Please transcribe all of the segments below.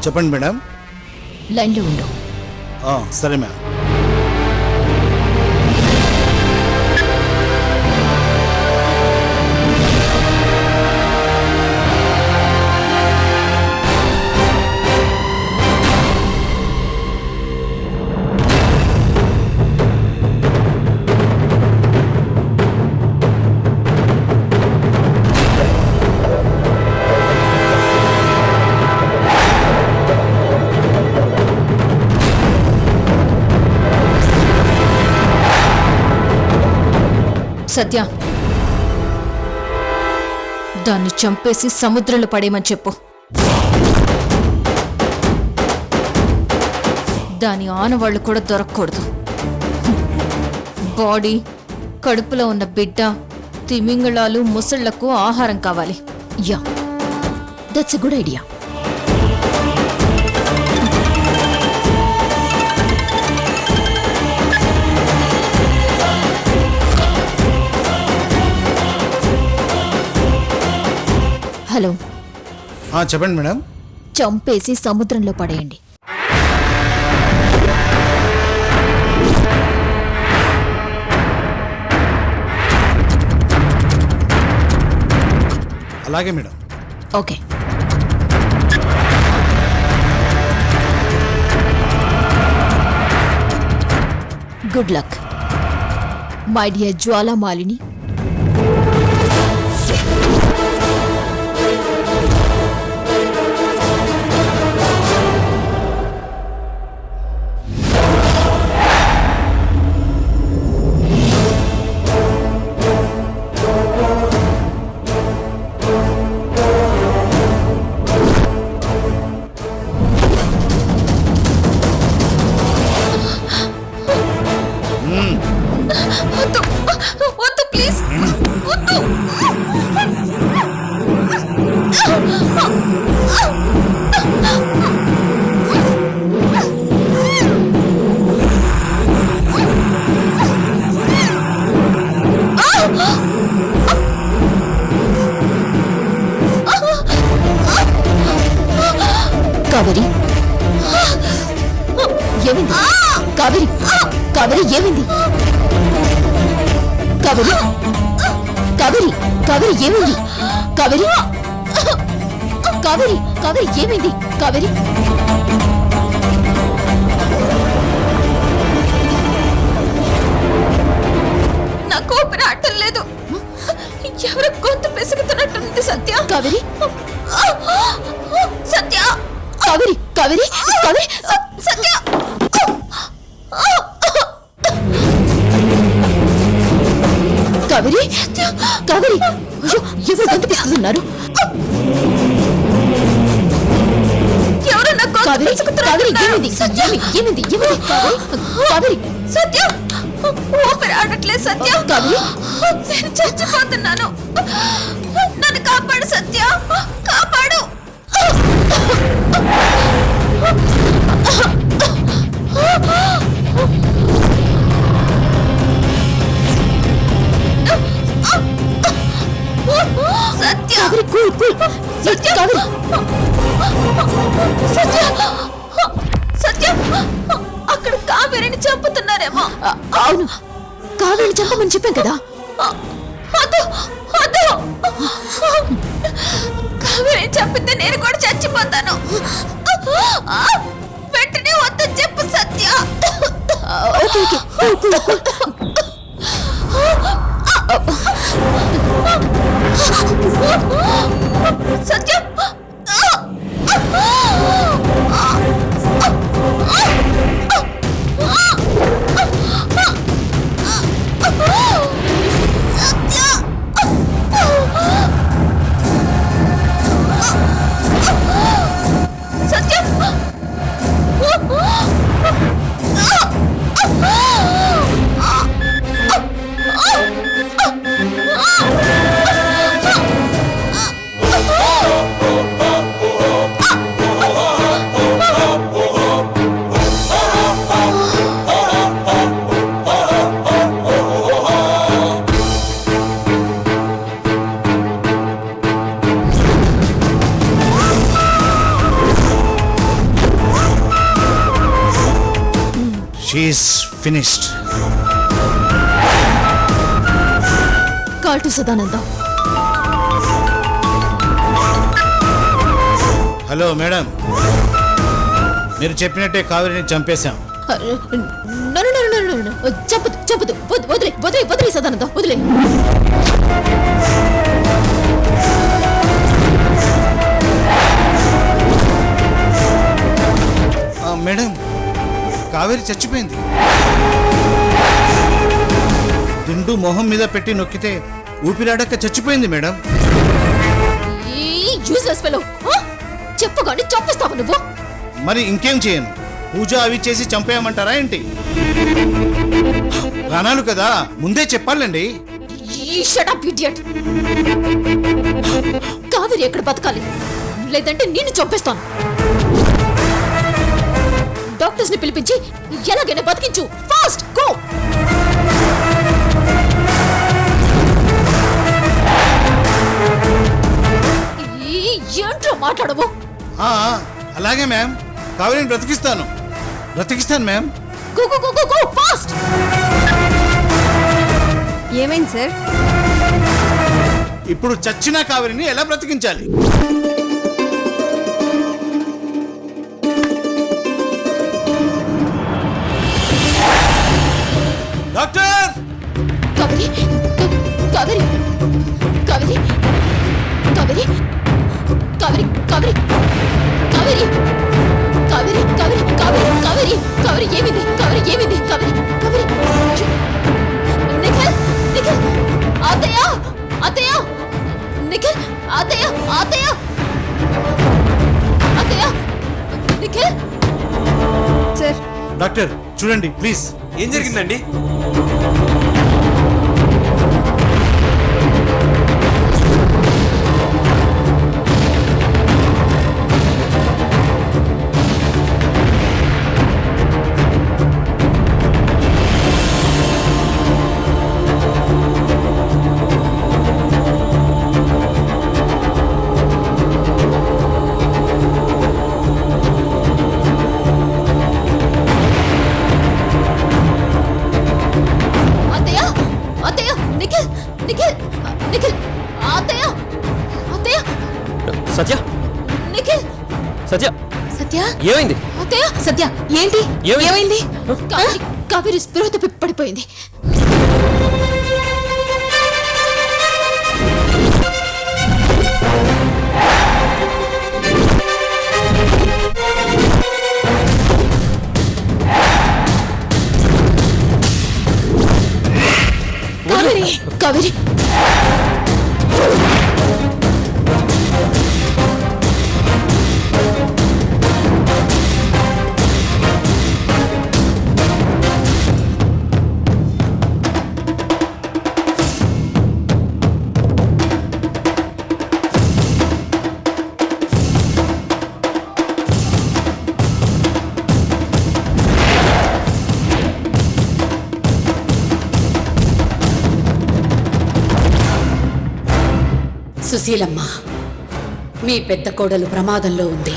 చెప్పండి మేడం. లైన్లో ఉండు. సరే మేడం. సత్య, దాన్ని చంపేసి సముద్రంలో పడేయమని చెప్పు. దాని ఆనవాళ్లు కూడా దొరకకూడదు. బాడీ, కడుపులో ఉన్న బిడ్డ, తిమింగళాలు, ముసళ్లకు ఆహారం కావాలి. Yeah, that's a good idea. Hello. చెప్పండి మేడం. చంపేసి సముద్రంలో పడేయండి. అలాగే madam. Okay. Good luck my dear Jwalamalini. Kaveri, ఏమింది? కావేరి, కావేరి ఏమింది? కావేరి, కావేరి, కావేరి ఏమింది? కావేరి, కావేరి, కావేరి ఏమింది? కావేరి, నాకు ఊపిరి ఆడటం లేదు. ఎవరు గొంతు పెసుగుతున్నట్టుంది. సత్య, కావేరి, సత్య, కావేరి, కావేరి, కావేరి, సత్య. కావేరి, కావేరి, అయ్యో, ఎవరు గొంతు పెసుకుతున్నారు? ఎవరు నా గొంతు కావేరి, కావేరి ఏమింది? సత్య, ఏమింది? ఏమింది? కావేరి, కావేరి, సత్య, ఊపిరి ఆడట్లేదు. సత్య, కావేరి, నేను చచ్చిపోతున్నాను. నన్ను కాపాడు సత్య, కాపాడు. సత్య, కావేరి, కూల్ కూల్. సత్య, కావేరి, సత్య, సత్య, అక్కడ కావేరిని చంపుతున్నారేమో. అవును, కావేరిని చంపమని చెప్పాం కదా. అదో అదో, కావేరిని చంపితే నేను కూడా చచ్చిపోతాను. వెంటనే వద్దని చెప్పు Satya. Okay okay, cool cool cool. Satya, she's finished. Call to Sadanandam. Hello madam, మీరు చెప్పినట్టే కావేరిని చంపేశాం. చెప్పదు చెప్పదు, వదిలే వదిలే వదిలే సదానందం, వదిలే. మేడం, కావేరి చచ్చిపోయింది. దిండు మొహం మీద పెట్టి నొక్కితే ఊపిరాడక చచ్చిపోయింది మేడం. యూజ్లెస్ ఫెలో, చెప్పగానే చంపేస్తావు నువ్వు. మరి ఇంకేం చేయను? పూజ అవి చేసి చంపేయమంటారా ఏంటి? ప్రాణాలు కదా, ముందే చెప్పాలండి. Shut up idiot. కావేరి ఎక్కడ బతకాలి, లేదంటే నిన్ను చంపేస్తాను. డాక్టర్స్ ని పిలిపించి ఎలాగైనా బతికించు. Fast go. ఏంట్రో మాట్లాడవు? అలాగే మ్యామ్, కావేరిని బ్రతికిస్తాను ma'am. Go go go go go fast. ఏమైంది సార్? ఇప్పుడు చచ్చిన కావేరిని ఎలా బ్రతికించాలి? డాక్టర్! కావేరి కావేరి కావేరి కావేరి కావేరి కావేరి కావేరి కావేరి కావేరి కావేరి కావేరి కావేరి ఏమింది? కావేరి ఏమింది? కావేరి కావేరి నిఖిల్ నిఖిల్ అత్తయ్య అత్తయ్య నిఖిల్ అత్తయ్య అత్తయ్య అత్తయ్య నిఖిల్. సార్ డాక్టర్ చూడండి ప్లీజ్. ఏం జరిగిందండి? సత్య, నిఖిల్ సత్య, సత్య ఏమైంది? అత్తయ్య సత్య ఏంటి ఏమైంది? కావేరి కావేరి స్పృహ తప్పి పడిపోయింది. కావేరి కావేరి సుశీలమ్మ, మీ పెద్ద కోడలు ప్రమాదంలో ఉంది.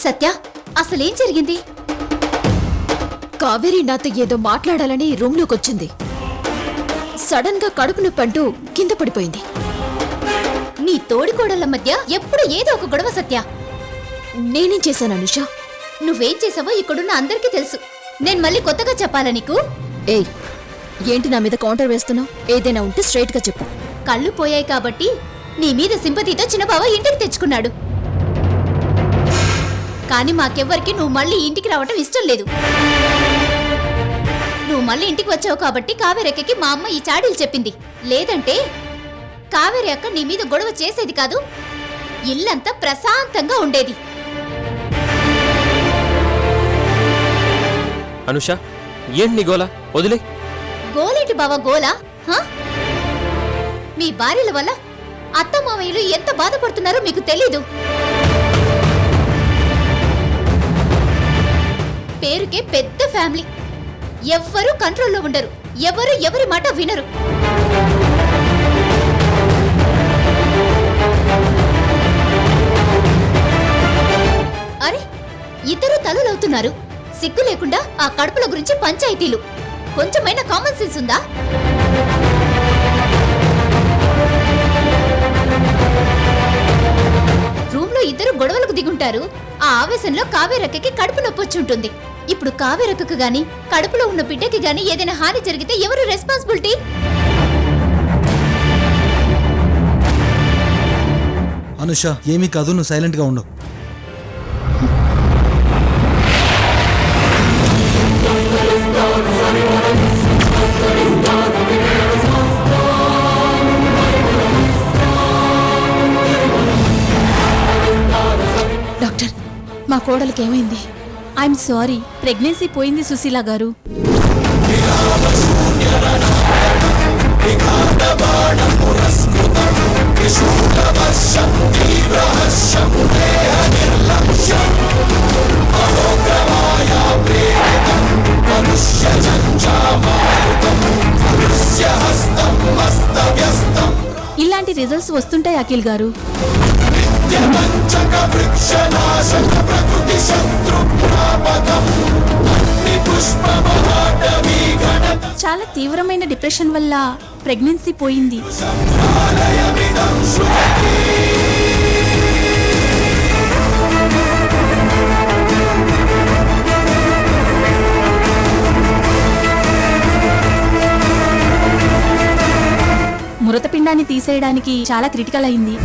సత్య అసలేం జరిగింది? కావేరి నాతో ఏదో మాట్లాడాలని రూమ్లోకి వచ్చింది. సడన్ గా కడుపు నొప్పి అంటూ కింద పడిపోయింది. నీ తోడికోడళ్ల మధ్య ఎప్పుడు ఏదో ఒక గొడవ సత్య. నేనేం చేశాను అనుష? నువ్వేం చేసావో ఇక్కడున్న అందరికీ తెలుసు. నేను మళ్ళీ కొత్తగా చెప్పాలా నీకు? ఏయ్, ఏంటి నా మీద కౌంటర్ వేస్తున్నావు? ఏదైనా ఉంటే స్ట్రైట్ గా చెప్పు. కళ్ళు పోయాయి కాబట్టి నీ మీద సింపతితో చిన్నబావ ఇంటికి తెచ్చుకున్నాడు. కానీ మాకెవ్వరికి నువ్వు మళ్ళీ ఇంటికి రావటం ఇష్టం లేదు. నువ్వు మళ్ళీ ఇంటికి వచ్చావు కాబట్టి కావేరెక్కకి మా అమ్మ ఈ చాడీలు చెప్పింది. లేదంటే కావేరి అక్క నీ మీద గొడవ చేసేది కాదు. ఇల్లంతా ప్రశాంతంగా ఉండేది. అనుష, ఏంటి నీ గోలా? వదిలే. గోలేంటి బావా గోలా? మీ భార్యల వల్ల అత్తమామయ్యలు ఎంత బాధపడుతున్నారో మీకు తెలీదు. పేరుకే పెద్ద ఫ్యామిలీ. ఎవ్వరూ కంట్రోల్లో ఉండరు, ఎవరు ఎవరి మాట వినరు. అరే, ఇద్దరు తలలవుతున్నారు. సిగ్గు లేకుండా ఆ కడుపుల గురించి పంచాయతీలు. కొంచెమైనా కామన్ సెన్స్ ఉందా? రూమ్ లో ఇద్దరు గొడవలకు దిగుంటారు. ఆ ఆవేశంలో కావేరక్కకి కడుపు నొప్పి వచ్చి ఉంటుంది. ఇప్పుడు కావేరక్కకు గాని కడుపులో ఉన్న బిడ్డకి గాని ఏదైనా హాని జరిగితే ఎవరు రెస్పాన్సిబిలిటీ? అనుష, ఏమీ కాదు, నువ్వు సైలెంట్ గా ఉండు. డాక్టర్, మా కోడలికి ఏమైంది? ఐఎమ్ సారీ, ప్రెగ్నెన్సీ పోయింది సుశీల గారు. ఇలాంటి రిజల్ట్స్ వస్తుంటాయి అఖిల్ గారు. చాలా తీవ్రమైన డిప్రెషన్ వల్ల ప్రెగ్నెన్సీ పోయింది. మృతపిండాన్ని తీసేయడానికి చాలా క్రిటికల్ అయింది.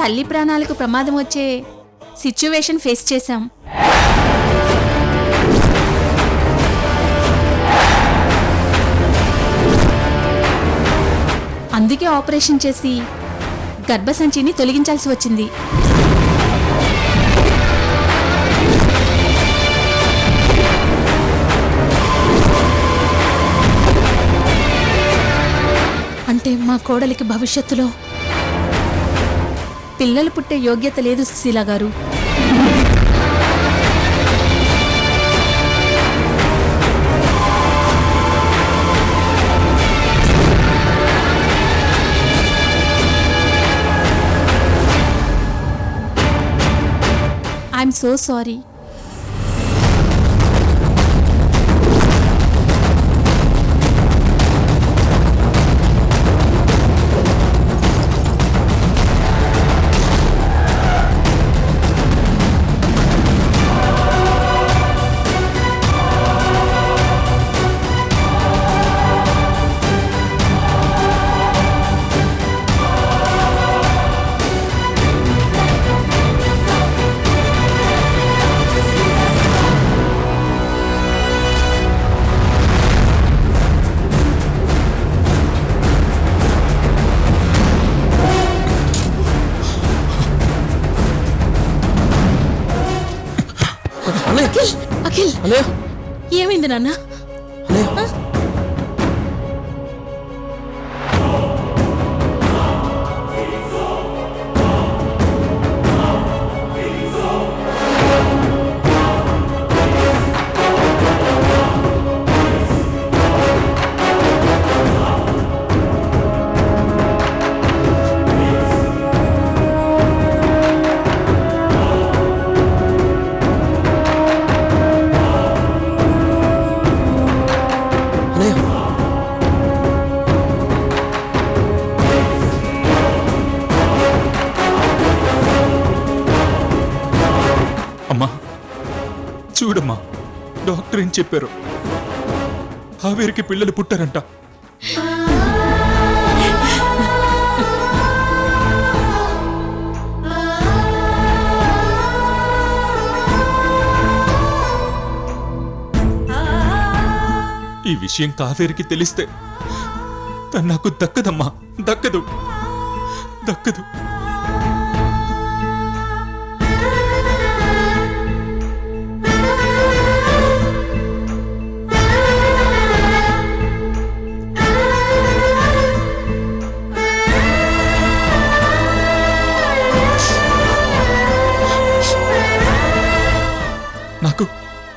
తల్లి ప్రాణాలకు ప్రమాదం వచ్చే సిచ్యువేషన్ ఫేస్ చేశాం. అందుకే ఆపరేషన్ చేసి గర్భసంచిని తొలగించాల్సి వచ్చింది. అంటే మా కోడలికి భవిష్యత్తులో పిల్లలు పుట్టే యోగ్యత లేదు సుశీల గారు. I'm so sorry. అఖిల్, ఏమైంది నాన్న? చూడమ్మా, డాక్టర్ ఏం చెప్పారు? కావేరికి పిల్లలు పుట్టారంట. ఈ విషయం కావేరికి తెలిస్తే తను నాకు దక్కదమ్మా, దక్కదు.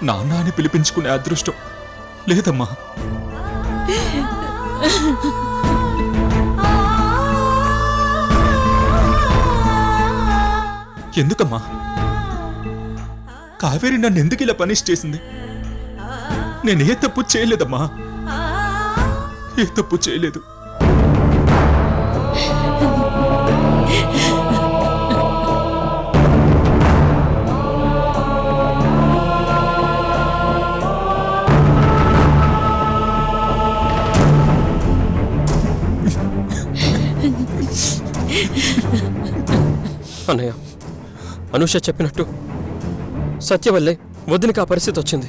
నాన్న అని పిలిపించుకునే అదృష్టం లేదమ్మా. ఎందుకమ్మా కావేరి నన్ను ఎందుకు ఇలా పనిష్ చేసింది? నేనే తప్పు చేయలేదమ్మా, ఏ తప్పు చేయలేదు. అన్నయ్య, అనూష చెప్పినట్టు సత్య వల్లే వదినకి ఆ పరిస్థితి వచ్చింది.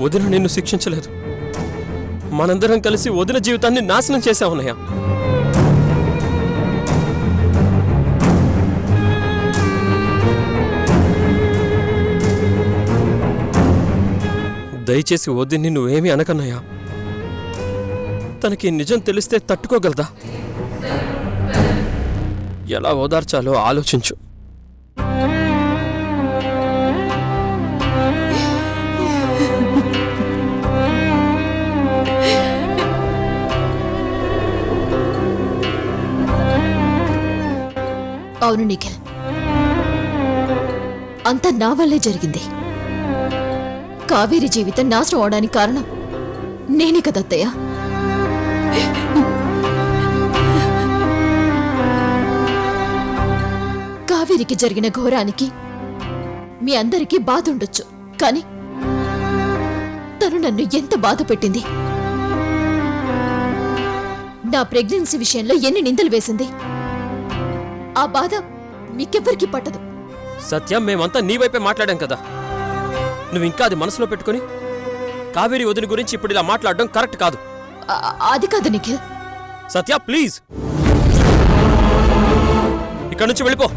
వదిన నిన్ను శిక్షించలేదు, మనందరం కలిసి వదిన జీవితాన్ని నాశనం చేశామన్నయ్య. దయచేసి వదిన్ని నువ్వేమీ అనకన్నయ్యా. తనకి నిజం తెలిస్తే తట్టుకోగలదా? ఎలా ఓదార్చాలో ఆలోచించు. అవును నిఖిల్, అంతా నా వల్లే జరిగింది. కావేరి జీవితం నాశనం అవడానికి కారణం నేనే కదా అత్తయ్య. కావేరికి జరిగిన ఘోరానికి మీ అందరికీ బాధ ఉండొచ్చు, కానీ తను నన్ను ఎంత బాధ పెట్టింది. నా ప్రెగ్నెన్సీ విషయంలో ఎన్ని నిందలు వేసింది. ఆ బాధ మీకెవ్వరికి పట్టదు. సత్యం, మేమంతా నీ వైపే మాట్లాడాం కదా. నువ్వు ఇంకా అది మనసులో పెట్టుకుని కావేరి వదిన గురించి ఇప్పుడు ఇలా మాట్లాడడం కరెక్ట్ కాదు. అది కాదు నిఖిల్. సత్య, ప్లీజ్ ఇక్కడి నుంచి వెళ్ళిపో.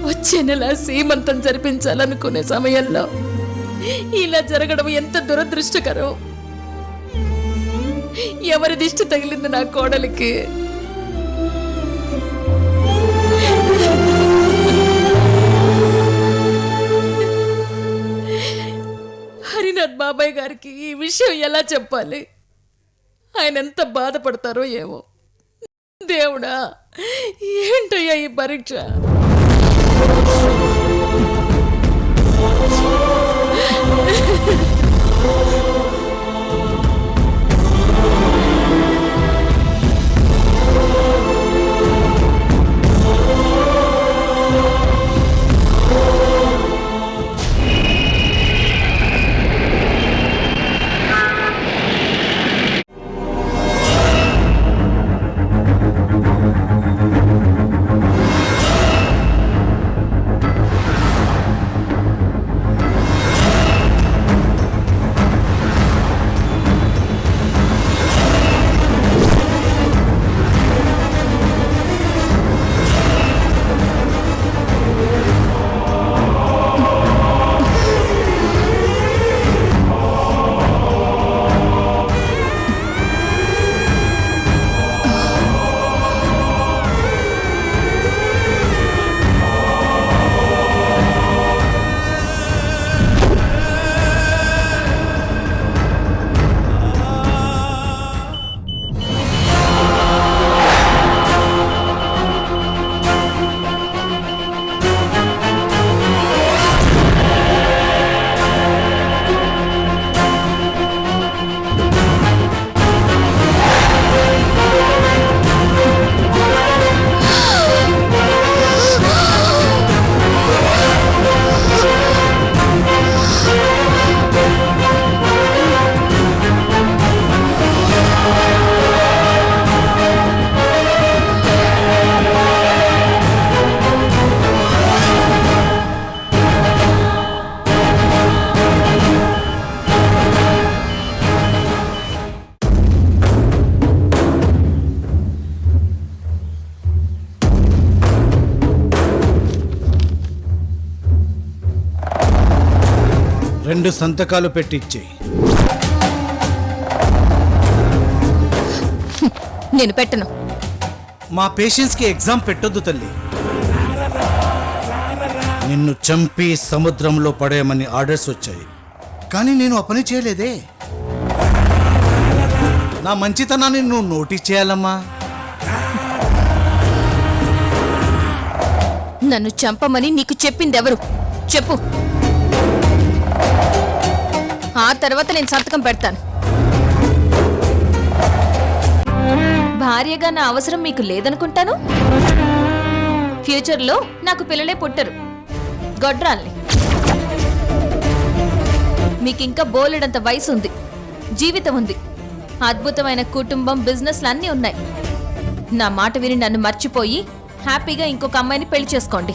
వచ్చే నెల సీమంతం జరిపించాలనుకునే సమయంలో ఇలా జరగడం ఎంత దురదృష్టకరం. ఎవరి దిష్టి తగిలింది నా కోడలికి? హరినాథ్ బాబాయ్ గారికి ఈ విషయం ఎలా చెప్పాలి? ఆయన ఎంత బాధపడతారో ఏమో. దేవుడా, ఏంటయ్యా ఈ పరీక్ష? 2 సంతకాలు పెట్టిచ్చేయి. నేను పెట్టను. మా పేషెంట్స్కి ఎగ్జామ్ పెట్టొద్దు తల్లి. నిన్ను చంపి సముద్రంలో పడేయమని ఆర్డర్స్ వచ్చాయి, కానీ నేను ఆ పని చేయలేదే. నా మంచితనాన్ని నువ్వు నోటీస్ చేయాలమ్మా. నన్ను చంపమని నీకు చెప్పింది ఎవరు చెప్పు. ఆ తర్వాత నేను సంతకం పెడతాను. భార్యగా నా అవసరం మీకు లేదనుకుంటాను. ఫ్యూచర్లో నాకు పిల్లలే పుట్టరు, గొడ్రాల్ని. మీకింకా బోలెడంత వయసు ఉంది, జీవితం ఉంది, అద్భుతమైన కుటుంబం, బిజినెస్లు అన్నీ ఉన్నాయి. నా మాట విని నన్ను మర్చిపోయి హ్యాపీగా ఇంకొక అమ్మాయిని పెళ్లి చేసుకోండి.